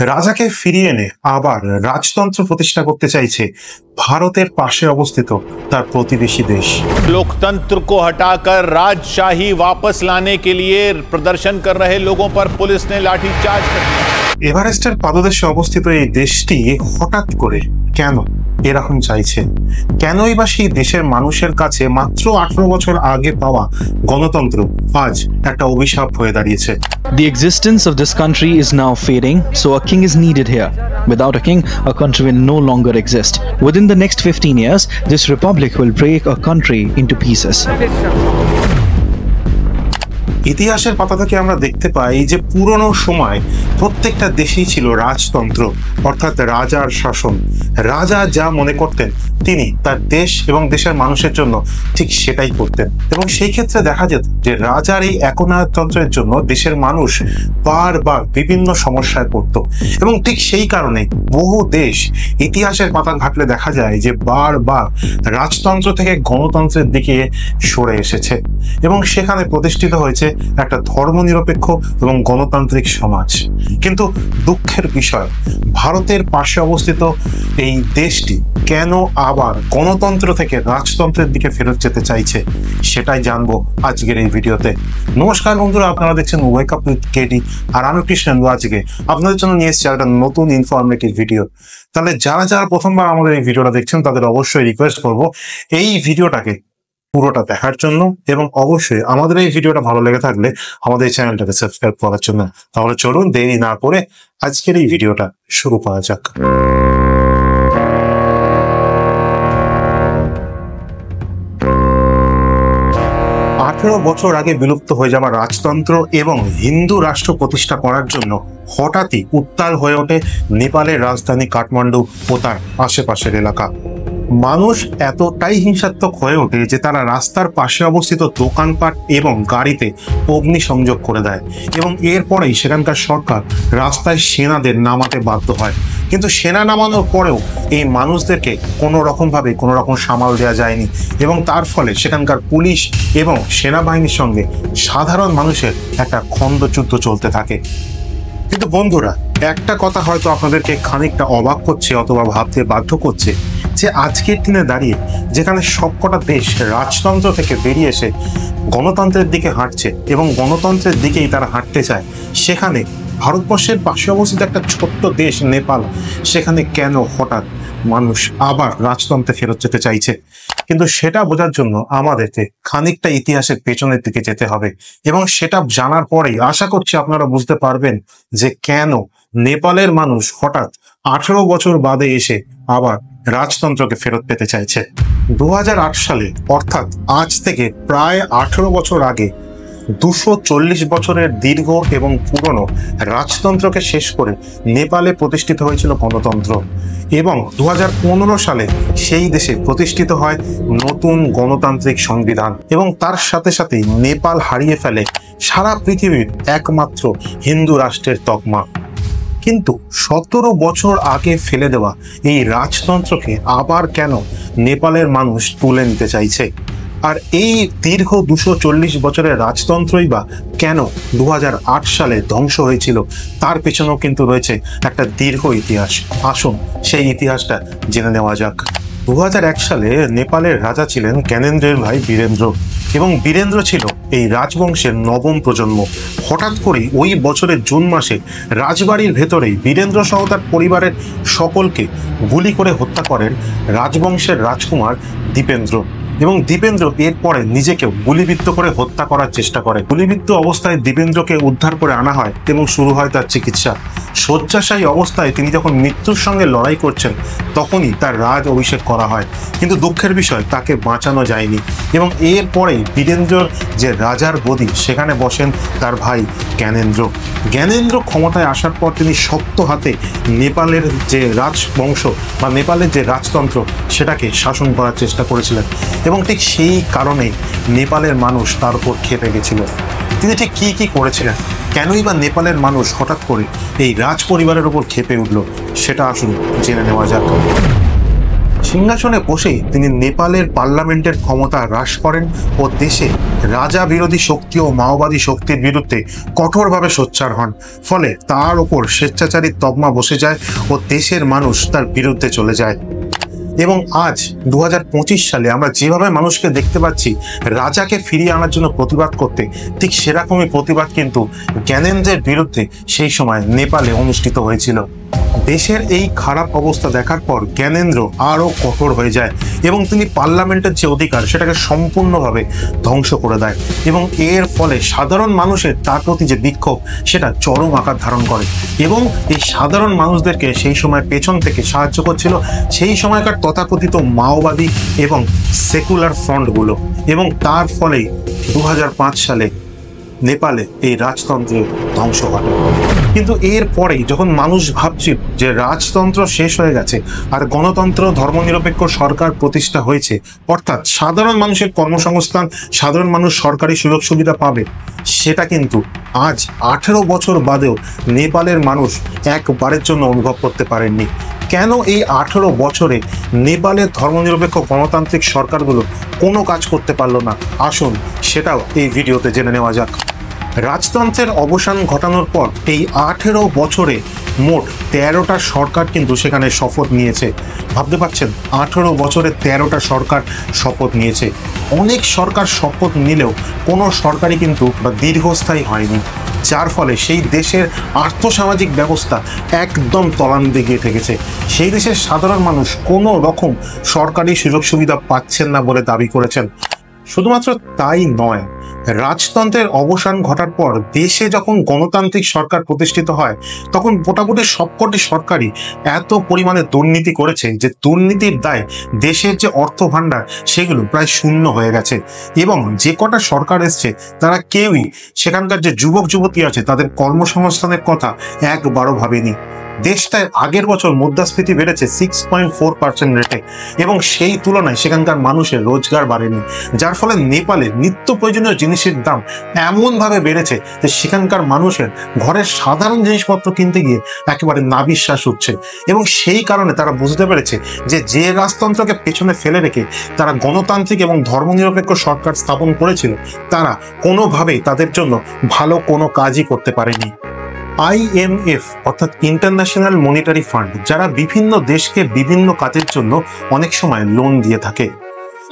রাজাকে ফিরিয়ে এনে আবার রাজতন্ত্র প্রতিষ্ঠা করতে চাইছে ভারতের পাশে অবস্থিত তার প্রতিবেশী দেশ। लोकतंत्र को हटाकर राजशाही वापस लाने के लिए प्रदर्शन कर रहे लोगों पर पुलिस ने लाठीचार्ज कर दिया। এভারেস্টের পাদদেশে অবস্থিত এই দেশটি হঠাৎ করে কেন এরকম চাইছে? কেনই বা সেই দেশের মানুষের কাছে মাত্র 18 বছর আগে পাওয়া গণতন্ত্র আজ একটা অভিশাপ হয়ে দাঁড়িয়েছে? The existence of this country is now fading, so a king is needed here. Without a king, a country will no longer exist. Within the next 15 years, this republic will break a country into pieces. ইতিহাসের পাতা থেকে আমরা দেখতে পাই যে পুরনো সময় প্রত্যেকটা দেশেই ছিল রাজতন্ত্র, অর্থাৎ রাজার শাসন। রাজা যা মনে করতেন তিনি তার দেশ এবং দেশের মানুষের জন্য ঠিক সেটাই করতেন, এবং সেই ক্ষেত্রে দেখা যেত যে রাজার এই একনায়কতন্ত্রের জন্য দেশের মানুষ বারবার বিভিন্ন সমস্যায় পড়ত, এবং ঠিক সেই কারণে বহু দেশ ইতিহাসের পাতা ঘাটলে দেখা যায় যে বারবার রাজতন্ত্র থেকে গণতন্ত্রের দিকে সরে এসেছে, এবং সেখানে প্রতিষ্ঠিত হয়েছে একটা ধর্মনিরপেক্ষ এবং গণতান্ত্রিক সমাজ। কিন্তু দুঃখের বিষয়, ভারতের পাশে অবস্থিত এই দেশটি কেন আবার গণতন্ত্র থেকে রাজতন্ত্রের দিকে ফেরত যেতে চাইছে সেটাই জানবো আজকের এই ভিডিওতে। নমস্কার বন্ধুরা, আপনারা দেখছেন ওয়েক আপ উইথ কেডি, আর আমি কৃষ্ণেন্দু আজকে আপনাদের জন্য নিয়ে এসেছি একটা নতুন ইনফরমেটিভ ভিডিও। তাহলে যারা যারা প্রথমবার আমাদের এই ভিডিওটা দেখছেন তাদের অবশ্যই রিকোয়েস্ট করবো এই ভিডিওটাকে পুরোটা দেখার জন্য, এবং অবশ্যই আমাদের এই ভিডিওটা ভালো লেগে থাকলে আমাদের এই চ্যানেলটাকে সাবস্ক্রাইব করার জন্য। তাহলে চলুন দেরি না করে আজকের এই ভিডিওটা শুরু করা যাক। 18 বছর আগে বিলুপ্ত হয়ে যাওয়া রাজতন্ত্র এবং হিন্দু রাষ্ট্র প্রতিষ্ঠা করার জন্য হঠাৎই উত্তাল হয়ে ওঠে নেপালের রাজধানী কাঠমান্ডু ও তার আশেপাশের এলাকা। মানুষ এতটাই হিংসাত্মক হয়ে ওঠে যে তারা রাস্তার পাশে অবস্থিত দোকানপাট এবং গাড়িতে অগ্নিসংযোগ করে দেয়, এবং এরপরেই সেখানকার সরকার রাস্তায় সেনাদের নামাতে বাধ্য হয়। কিন্তু সেনা নামানোর পরেও এই মানুষদেরকে কোনো রকম সামাল দেওয়া যায়নি, এবং তার ফলে সেখানকার পুলিশ এবং সেনাবাহিনীর সঙ্গে সাধারণ মানুষের একটা খন্দযুদ্ধ চলতে থাকে। কিন্তু বন্ধুরা, একটা কথা হয়তো আপনাদেরকে খানিকটা অবাক করছে অথবা ভাবতে বাধ্য করছে, যে আজকের দিনে দাঁড়িয়ে যেখানে সবকটা দেশ রাজতন্ত্র থেকে বেরিয়ে এসে গণতন্ত্রের দিকে হাঁটছে এবং গণতন্ত্রের দিকেই তারা হাঁটতে চায়, সেখানে ভারতবর্ষের পাশে অবস্থিত একটা ছোট্ট দেশ নেপাল, সেখানে কেন হঠাৎ মানুষ আবার রাজতন্ত্রে ফেরত যেতে চাইছে? কিন্তু সেটা বোঝার জন্য আমাদেরকে খানিকটা ইতিহাসের পেছনের দিকে যেতে হবে, এবং সেটা জানার পরেই আশা করছি আপনারা বুঝতে পারবেন যে কেন নেপালের মানুষ হঠাৎ 18 বছর বাদে এসে আবার রাজতন্ত্রকে ফেরত পেতে চাইছে। 2008 সালে, অর্থাৎ আজ থেকে প্রায় 18 বছর আগে, 240 বছরের দীর্ঘ এবং পুরনো রাজতন্ত্রকে শেষ করে নেপালে প্রতিষ্ঠিত হয়েছিল গণতন্ত্র, এবং 2015 সালে সেই দেশে প্রতিষ্ঠিত হয় নতুন গণতান্ত্রিক সংবিধান, এবং তার সাথে সাথেই নেপাল হারিয়ে ফেলে সারা পৃথিবীর একমাত্র হিন্দু রাষ্ট্রের তকমা। কিন্তু 17 বছর আগে ফেলে দেওয়া এই রাজতন্ত্রকে আবার কেন নেপালের মানুষ তুলে নিতে চাইছে? আর এই দীর্ঘ 240 বছরের রাজতন্ত্রই বা কেন 2008 সালে ধ্বংস হয়েছিল, তার পেছনেও কিন্তু রয়েছে একটা দীর্ঘ ইতিহাস। আসুন সেই ইতিহাসটা জেনে নেওয়া যাক। 2001 সালে নেপালের রাজা ছিলেন জ্ঞানেন্দ্রের ভাই বীরেন্দ্র, এবং বীরেন্দ্র ছিল এই রাজবংশের নবম প্রজন্ম। হঠাৎ করেই ওই বছরের জুন মাসে রাজবাড়ির ভেতরেই বীরেন্দ্র সহ তার পরিবারের সকলকে গুলি করে হত্যা করেন রাজবংশের রাজকুমার দীপেন্দ্র, এবং দীপেন্দ্র এরপরে নিজেকেও গুলিবিদ্ধ করে হত্যা করার চেষ্টা করে। গুলিবিদ্ধ অবস্থায় দীপেন্দ্রকে উদ্ধার করে আনা হয় এবং শুরু হয় তার চিকিৎসা। শয্যাশায়ী অবস্থায় তিনি যখন মৃত্যুর সঙ্গে লড়াই করছেন তখনই তার রাজ অভিষেক করা হয়, কিন্তু দুঃখের বিষয় তাকে বাঁচানো যায়নি, এবং এরপরেই বীরেন্দ্রর যে রাজার গদি সেখানে বসেন তার ভাই জ্ঞানেন্দ্র। জ্ঞানেন্দ্র ক্ষমতায় আসার পর তিনি শক্ত হাতে নেপালের যে রাজবংশ বা নেপালের যে রাজতন্ত্র সেটাকে শাসন করার চেষ্টা করেছিলেন, এবং ঠিক সেই কারণেই নেপালের মানুষ তার উপর ক্ষেপে গেছিল। তিনি ঠিক কি করেছিলেন, কেনই বা নেপালের মানুষ হঠাৎ করে এই রাজ পরিবারের উপর ক্ষেপে উঠল, সেটা আসুন জেনে নেওয়া যাক। সিংহাসনে বসেই তিনি নেপালের পার্লামেন্টের ক্ষমতা হ্রাস করেন ও দেশে রাজা বিরোধী শক্তি ও মাওবাদী শক্তির বিরুদ্ধে কঠোরভাবে সোচ্চার হন। ফলে তার ওপর স্বেচ্ছাচারী তকমা বসে যায় ও দেশের মানুষ তার বিরুদ্ধে চলে যায়। এবং আজ 2025 সালে আমরা যেভাবে মানুষকে দেখতে পাচ্ছি রাজাকে ফিরিয়ে আনার জন্য প্রতিবাদ করতে, ঠিক সেরকমই প্রতিবাদ কিন্তু জ্ঞানেন্দ্রের বিরুদ্ধে সেই সময় নেপালে অনুষ্ঠিত হয়েছিল। দেশের এই খারাপ অবস্থা দেখার পর জ্ঞানেন্দ্র আরও কঠোর হয়ে যায় এবং তিনি পার্লামেন্টের যে অধিকার সেটাকে সম্পূর্ণভাবে ধ্বংস করে দেয় এবং এর ফলে সাধারণ মানুষের তার প্রতি যে বিক্ষোভ সেটা চরম আকার ধারণ করে এবং এই সাধারণ মানুষদেরকে সেই সময় পেছন থেকে সাহায্য করছিল সেই সময়কার তথাকথিত মাওবাদী এবং সেকুলার ফ্রন্টগুলো। এবং তার ফলেই 2005 সালে নেপালে এই রাজতন্ত্রের ধ্বংস ঘটে। কিন্তু এর পরেই যখন মানুষ ভাবছিল যে রাজতন্ত্র শেষ হয়ে গেছে আর গণতন্ত্র ধর্মনিরপেক্ষ সরকার প্রতিষ্ঠা হয়েছে, অর্থাৎ সাধারণ মানুষের কর্মসংস্থান, সাধারণ মানুষ সরকারি সুযোগ সুবিধা পাবে, সেটা কিন্তু আজ 18 বছর বাদেও নেপালের মানুষ একবারের জন্য অনুভব করতে পারেননি। কেন এই 18 বছরে নেপালের ধর্মনিরপেক্ষ গণতান্ত্রিক সরকারগুলো কোনো কাজ করতে পারলো না? আসুন সেটাও এই ভিডিওতে জেনে নেওয়া যাক। রাজতন্ত্রের অবসান ঘটানোর পর এই 18 বছরে মোট 13টা সরকার কিন্তু সেখানে শপথ নিয়েছে। ভাবতে পারছেন, 18 বছরে 13টা সরকার শপথ নিয়েছে। অনেক সরকার শপথ নিলেও কোনো সরকারই কিন্তু দীর্ঘস্থায়ী হয়নি, যার ফলে সেই দেশের আর্থসামাজিক ব্যবস্থা একদম তলানিতে গিয়ে থেকেছে। সেই দেশের সাধারণ মানুষ কোনো রকম সরকারি সুযোগ সুবিধা পাচ্ছেন না বলে দাবি করেছেন। শুধুমাত্র তাই নয়, রাজতন্ত্রের অবসান ঘটার পর দেশে যখন গণতান্ত্রিক সরকার প্রতিষ্ঠিত হয় তখন মোটামুটি সবকটি সরকারই এত পরিমাণে দুর্নীতি করেছে যে দুর্নীতির দায় দেশের যে অর্থ ভাণ্ডার সেগুলো প্রায় শূন্য হয়ে গেছে। এবং যে কটা সরকার এসছে তারা কেউই সেখানকার যে যুবক যুবতী আছে তাদের কর্মসংস্থানের কথা একবারও ভাবেনি। দেশটায় আগের বছর মুদ্রাস্ফীতি বেড়েছে 6.4% রেটে এবং সেই তুলনায় সেখানকার মানুষের রোজগার বাড়েনি, যার ফলে নেপালে নিত্য প্রয়োজনীয় জিনিসের দাম এমনভাবে বেড়েছে যে সেখানকার মানুষের ঘরের সাধারণ জিনিসপত্র কিনতে গিয়ে একেবারে নাভিশ্বাস উঠছে। এবং সেই কারণে তারা বুঝতে পেরেছে যে রাজতন্ত্রকে পেছনে ফেলে রেখে তারা গণতান্ত্রিক এবং ধর্মনিরপেক্ষ সরকার স্থাপন করেছিল, তারা কোনোভাবেই তাদের জন্য ভালো কোনো কাজই করতে পারেনি। IMF অর্থাৎ ইন্টারন্যাশনাল মনিটারি ফান্ড, যারা বিভিন্ন দেশকে বিভিন্ন কাজের জন্য অনেক সময় লোন দিয়ে থাকে।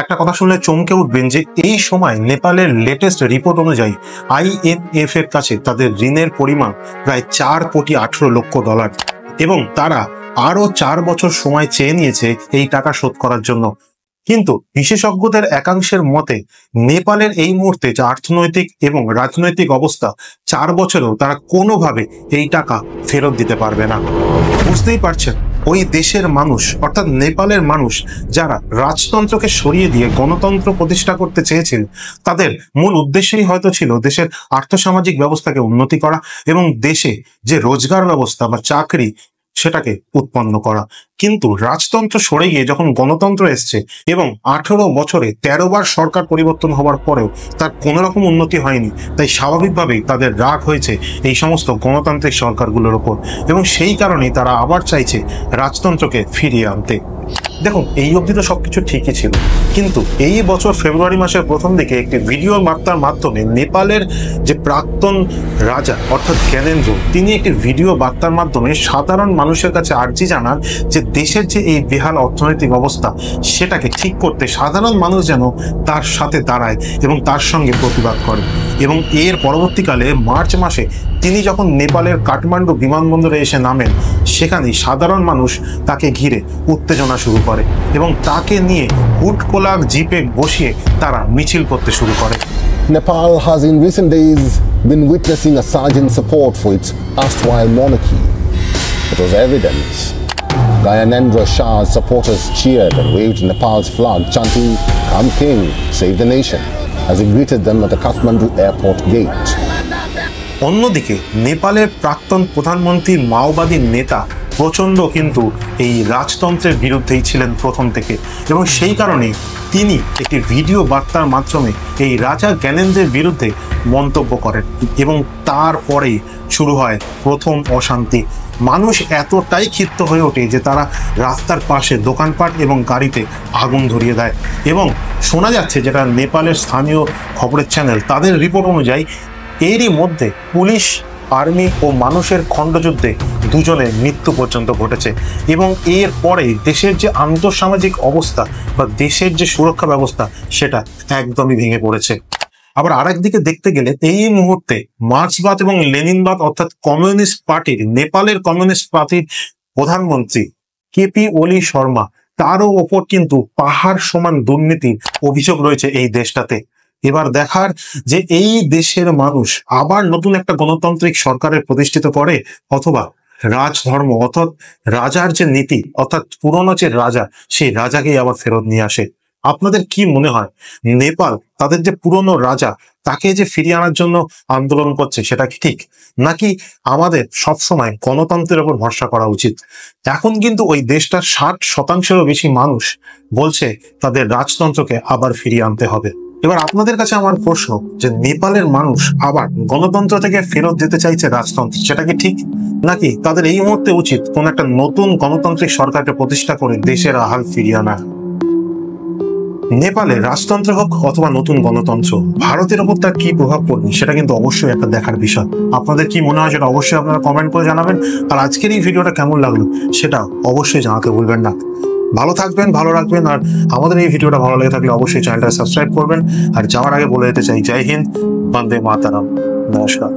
একটা কথা শুনলে চমকে উঠবেন যে এই সময় নেপালের লেটেস্ট রিপোর্ট অনুযায়ী IMF এর কাছে তাদের ঋণের পরিমাণ প্রায় $4.18 কোটি এবং তারা আরো 4 বছর সময় চেয়ে নিয়েছে এই টাকা শোধ করার জন্য। কিন্তু বিশেষজ্ঞদের একাংশের মতে নেপালের এই মুহূর্তে যে অর্থনৈতিক এবং রাজনৈতিক অবস্থা, 4 বছরেও তারা কোনোভাবে এই টাকা ফেরত দিতে পারবে না। বুঝতেই পারছেন, ওই দেশের মানুষ অর্থাৎ নেপালের মানুষ যারা রাজতন্ত্রকে সরিয়ে দিয়ে গণতন্ত্র প্রতিষ্ঠা করতে চেয়েছিল, তাদের মূল উদ্দেশ্যই হয়তো ছিল দেশের আর্থসামাজিক ব্যবস্থাকে উন্নতি করা এবং দেশে যে রোজগার ব্যবস্থা বা চাকরি সেটাকে উৎপন্ন করা। কিন্তু রাজতন্ত্র সরে গিয়ে যখন গণতন্ত্র এসছে এবং 18 বছরে 13 বার সরকার পরিবর্তন হওয়ার পরেও তার কোনো রকম উন্নতি হয়নি, তাই স্বাভাবিকভাবেই তাদের রাগ হয়েছে এই সমস্ত গণতান্ত্রিক সরকারগুলোর ওপর এবং সেই কারণেই তারা আবার চাইছে রাজতন্ত্রকে ফিরিয়ে আনতে। দেখুন, এই অবধি তো সবকিছু ঠিকই ছিল, কিন্তু এই বছর ফেব্রুয়ারি মাসের প্রথম দিকে একটি ভিডিও বার্তার মাধ্যমে নেপালের যে প্রাক্তন রাজা অর্থাৎ জ্ঞানেন্দ্র, তিনি একটি ভিডিও বার্তার মাধ্যমে সাধারণ মানুষের কাছে আর্জি জানান যে দেশের যে এই বেহাল অর্থনৈতিক অবস্থা সেটাকে ঠিক করতে সাধারণ মানুষ যেন তার সাথে দাঁড়ায় এবং তার সঙ্গে প্রতিবাদ করে। এবং এর পরবর্তীকালে মার্চ মাসে তিনি যখন নেপালের কাঠমান্ডু বিমানবন্দরে এসে নামেন, সেখানেই সাধারণ মানুষ তাকে ঘিরে উত্তেজনা শুরু করে এবং তাকে নিয়ে হুটকোলাক জিপে বসিয়ে তারা মিছিল করতে শুরু করে। Nepal has in recent days been witnessing a surge in support for its erstwhile monarchy. It was evident. Gyanendra Shah's supporters cheered and waved Nepal's flag, chanting, "Come King, save the nation," as he greeted them at the Kathmandu airport gate. অন্যদিকে নেপালের প্রাক্তন প্রধানমন্ত্রী মাওবাদী নেতা প্রচণ্ড কিন্তু এই রাজতন্ত্রের বিরুদ্ধেই ছিলেন প্রথম থেকে, এবং সেই কারণে তিনি একটি ভিডিও বার্তার মাধ্যমে এই রাজা জ্ঞানেন্দ্রের বিরুদ্ধে মন্তব্য করেন এবং তারপরেই শুরু হয় প্রথম অশান্তি। মানুষ এতটাই ক্ষিপ্ত হয়ে ওঠে যে তারা রাস্তার পাশে দোকানপাট এবং গাড়িতে আগুন ধরিয়ে দেয়, এবং শোনা যাচ্ছে, যেটা নেপালের স্থানীয় খবরের চ্যানেল তাদের রিপোর্ট অনুযায়ী, এরই মধ্যে পুলিশ, আর্মি ও মানুষের খণ্ডযুদ্ধে দুজনের মৃত্যু পর্যন্ত ঘটেছে। এবং এর পরে দেশের যে আন্তঃসামাজিক অবস্থা বা দেশের যে সুরক্ষা ব্যবস্থা সেটা একদমই ভেঙে পড়েছে। আবার আরেকদিকে দেখতে গেলে এই মুহূর্তে মার্ক্সবাদ এবং লেনিনবাদ অর্থাৎ কমিউনিস্ট পার্টির, নেপালের কমিউনিস্ট পার্টির প্রধানমন্ত্রী কেপি ওলি শর্মা, তারও ওপর কিন্তু পাহাড় সমান দুর্নীতির অভিযোগ রয়েছে এই দেশটাতে। এবার দেখার যে এই দেশের মানুষ আবার নতুন একটা গণতান্ত্রিক সরকারের প্রতিষ্ঠিত করে, অথবা রাজধর্ম অর্থাৎ রাজার যে নীতি অর্থাৎ পুরনো যে রাজা, সেই রাজাকেই আবার ফেরত নিয়ে আসে। আপনাদের কি মনে হয়, নেপাল তাদের যে পুরনো রাজা তাকে যে ফিরিয়ে আনার জন্য আন্দোলন করছে সেটা কি ঠিক, নাকি আমাদের সবসময় গণতন্ত্রের উপর ভরসা করা উচিত? এখন কিন্তু ওই দেশটার 60%-এরও বেশি মানুষ বলছে তাদের রাজতন্ত্রকে আবার ফিরিয়ে আনতে হবে। এবার আপনাদের কাছে আমার প্রশ্ন, যে নেপালের মানুষ আবার গণতন্ত্র থেকে ফেরত যেতে চাইছে রাজতন্ত্র, সেটা কি ঠিক, নাকি তাদের এই মুহূর্তে উচিত কোন একটা নতুন গণতান্ত্রিক সরকারকে প্রতিষ্ঠা করে দেশের হাল ফিরিয়ে আনা? নেপালে রাজতন্ত্র হোক অথবা নতুন গণতন্ত্র, ভারতের ওপর তার কি প্রভাব পড়বে সেটা কিন্তু অবশ্যই একটা দেখার বিষয়। আপনাদের কি মনে হয় সেটা অবশ্যই আপনারা কমেন্ট করে জানাবেন। আর আজকের এই ভিডিওটা কেমন লাগলো সেটা অবশ্যই জানাতে ভুলবেন না। ভালো থাকবেন, ভালো রাখবেন, আর আমাদের এই ভিডিওটা ভালো লেগে থাকলে অবশ্যই চ্যানেলটা সাবস্ক্রাইব করবেন। আর যাওয়ার আগে বলে দিতে চাই, জয় হিন্দ, বন্দে মাতারাম, নমস্কার।